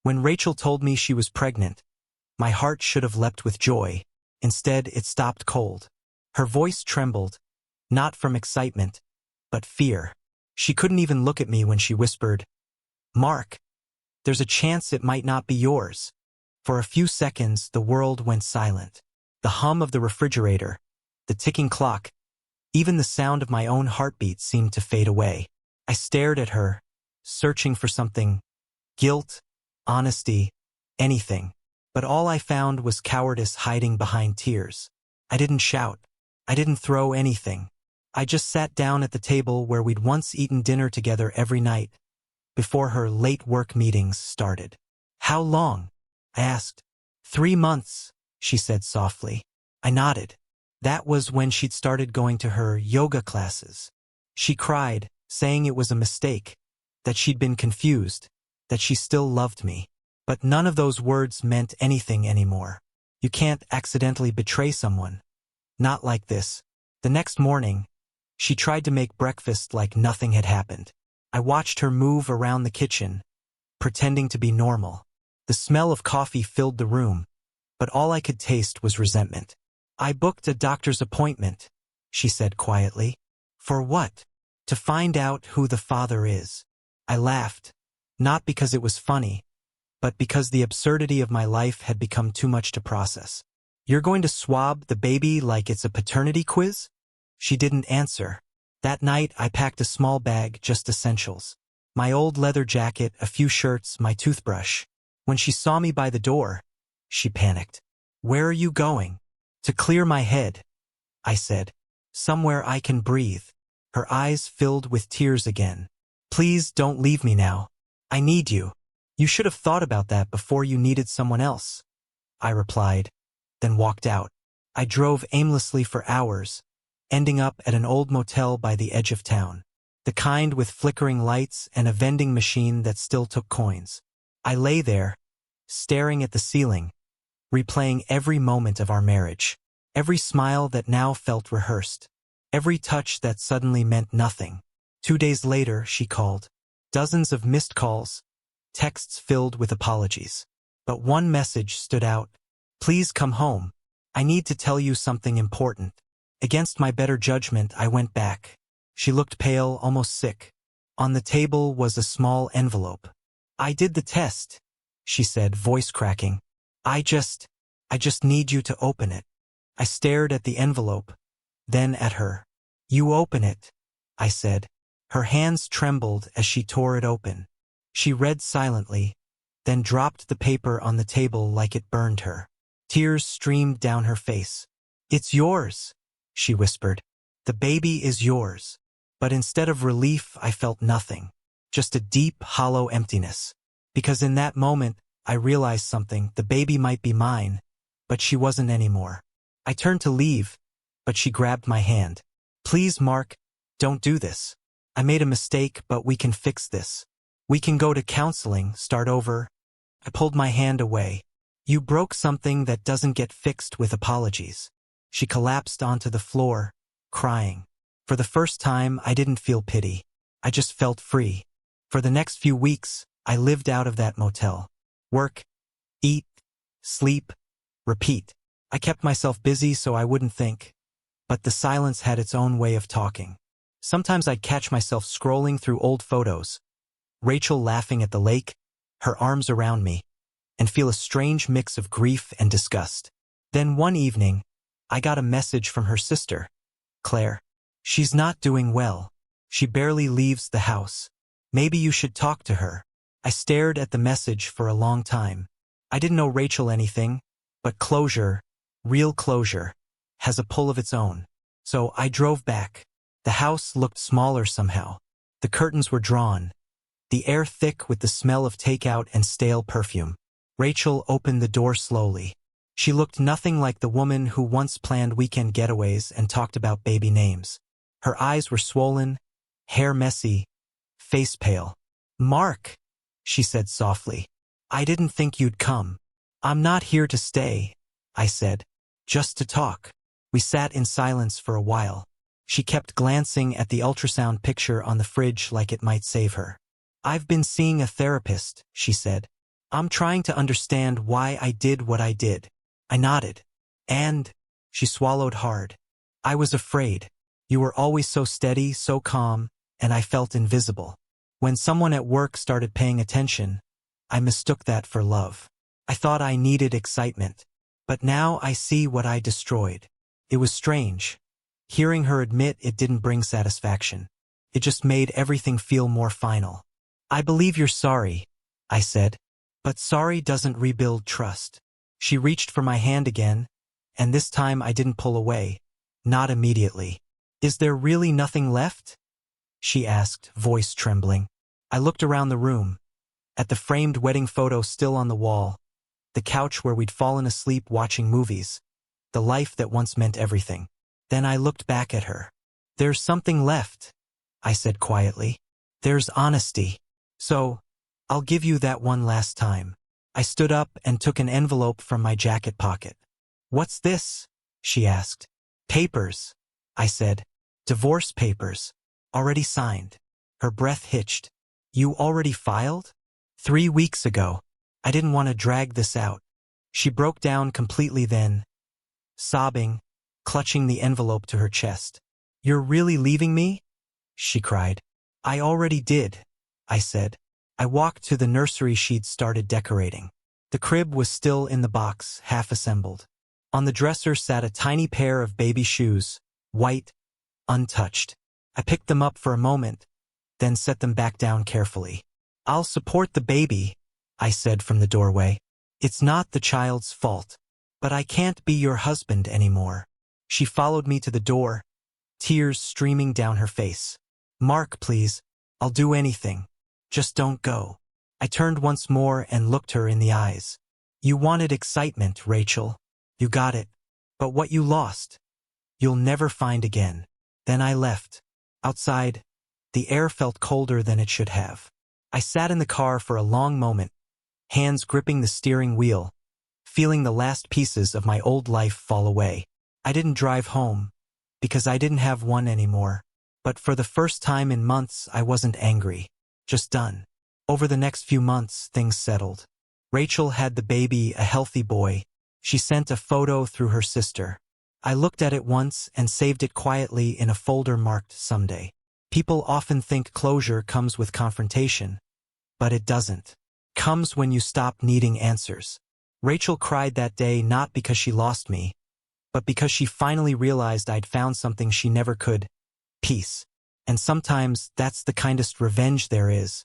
When Rachel told me she was pregnant, my heart should have leapt with joy. Instead, it stopped cold. Her voice trembled, not from excitement, but fear. She couldn't even look at me when she whispered, "Mark, there's a chance it might not be yours." For a few seconds, the world went silent. The hum of the refrigerator, the ticking clock, even the sound of my own heartbeat seemed to fade away. I stared at her, searching for something, guilt, honesty, anything. But all I found was cowardice hiding behind tears. I didn't shout. I didn't throw anything. I just sat down at the table where we'd once eaten dinner together every night, before her late work meetings started. "How long?" I asked. "3 months," she said softly. I nodded. That was when she'd started going to her yoga classes. She cried, saying it was a mistake, that she'd been confused, that she still loved me. But none of those words meant anything anymore. You can't accidentally betray someone. Not like this. The next morning, she tried to make breakfast like nothing had happened. I watched her move around the kitchen, pretending to be normal. The smell of coffee filled the room, but all I could taste was resentment. "I booked a doctor's appointment," she said quietly. "For what?" "To find out who the father is." I laughed, not because it was funny, but because the absurdity of my life had become too much to process. "You're going to swab the baby like it's a paternity quiz?" She didn't answer. That night, I packed a small bag, just essentials. My old leather jacket, a few shirts, my toothbrush. When she saw me by the door, she panicked. "Where are you going?" "To clear my head," I said. "Somewhere I can breathe." Her eyes filled with tears again. "Please don't leave me now. I need you." "You should have thought about that before you needed someone else," I replied, then walked out. I drove aimlessly for hours, ending up at an old motel by the edge of town. The kind with flickering lights and a vending machine that still took coins. I lay there, staring at the ceiling, replaying every moment of our marriage. Every smile that now felt rehearsed. Every touch that suddenly meant nothing. 2 days later, she called. Dozens of missed calls, texts filled with apologies. But one message stood out. "Please come home. I need to tell you something important." Against my better judgment, I went back. She looked pale, almost sick. On the table was a small envelope. "I did the test," she said, voice cracking. I just need you to open it." I stared at the envelope, then at her. "You open it," I said. Her hands trembled as she tore it open. She read silently, then dropped the paper on the table like it burned her. Tears streamed down her face. "It's yours," she whispered. "The baby is yours." But instead of relief, I felt nothing. Just a deep, hollow emptiness. Because in that moment, I realized something. The baby might be mine, but she wasn't anymore. I turned to leave, but she grabbed my hand. "Please, Mark, don't do this. I made a mistake, but we can fix this. We can go to counseling, start over." I pulled my hand away. "You broke something that doesn't get fixed with apologies." She collapsed onto the floor, crying. For the first time, I didn't feel pity. I just felt free. For the next few weeks, I lived out of that motel. Work, eat, sleep, repeat. I kept myself busy so I wouldn't think. But the silence had its own way of talking. Sometimes I'd catch myself scrolling through old photos, Rachel laughing at the lake, her arms around me, and feel a strange mix of grief and disgust. Then one evening, I got a message from her sister, Claire. "She's not doing well. She barely leaves the house. Maybe you should talk to her." I stared at the message for a long time. I didn't know Rachel anything, but closure, real closure, has a pull of its own. So I drove back. The house looked smaller somehow. The curtains were drawn, the air thick with the smell of takeout and stale perfume. Rachel opened the door slowly. She looked nothing like the woman who once planned weekend getaways and talked about baby names. Her eyes were swollen, hair messy, face pale. "Mark," she said softly, "I didn't think you'd come." "I'm not here to stay," I said, "just to talk." We sat in silence for a while. She kept glancing at the ultrasound picture on the fridge like it might save her. "I've been seeing a therapist," she said. I'm trying to understand why I did what I did. I nodded. And she swallowed hard. I was afraid. You were always so steady, so calm, and I felt invisible. When someone at work started paying attention, I mistook that for love. I thought I needed excitement. But now I see what I destroyed. It was strange. Hearing her admit it didn't bring satisfaction. It just made everything feel more final. I believe you're sorry, I said. But sorry doesn't rebuild trust. She reached for my hand again, and this time I didn't pull away. Not immediately. Is there really nothing left? She asked, voice trembling. I looked around the room. At the framed wedding photo still on the wall, the couch where we'd fallen asleep watching movies, the life that once meant everything. Then I looked back at her. There's something left, I said quietly. There's honesty. So, I'll give you that one last time. I stood up and took an envelope from my jacket pocket. What's this? She asked. Papers, I said. Divorce papers. Already signed. Her breath hitched. You already filed? 3 weeks ago. I didn't want to drag this out. She broke down completely then, sobbing, clutching the envelope to her chest. You're really leaving me? She cried. I already did, I said. I walked to the nursery she'd started decorating. The crib was still in the box, half assembled. On the dresser sat a tiny pair of baby shoes, white, untouched. I picked them up for a moment, then set them back down carefully. I'll support the baby, I said from the doorway. It's not the child's fault. But I can't be your husband anymore. She followed me to the door, tears streaming down her face. Mark, please. I'll do anything. Just don't go. I turned once more and looked her in the eyes. You wanted excitement, Rachel. You got it. But what you lost, you'll never find again. Then I left. Outside, the air felt colder than it should have. I sat in the car for a long moment, hands gripping the steering wheel, feeling the last pieces of my old life fall away. I didn't drive home, because I didn't have one anymore. But for the first time in months, I wasn't angry. Just done. Over the next few months, things settled. Rachel had the baby, a healthy boy. She sent a photo through her sister. I looked at it once and saved it quietly in a folder marked someday. People often think closure comes with confrontation, but it doesn't. It comes when you stop needing answers. Rachel cried that day not because she lost me, but because she finally realized I'd found something she never could. Peace. And sometimes that's the kindest revenge there is.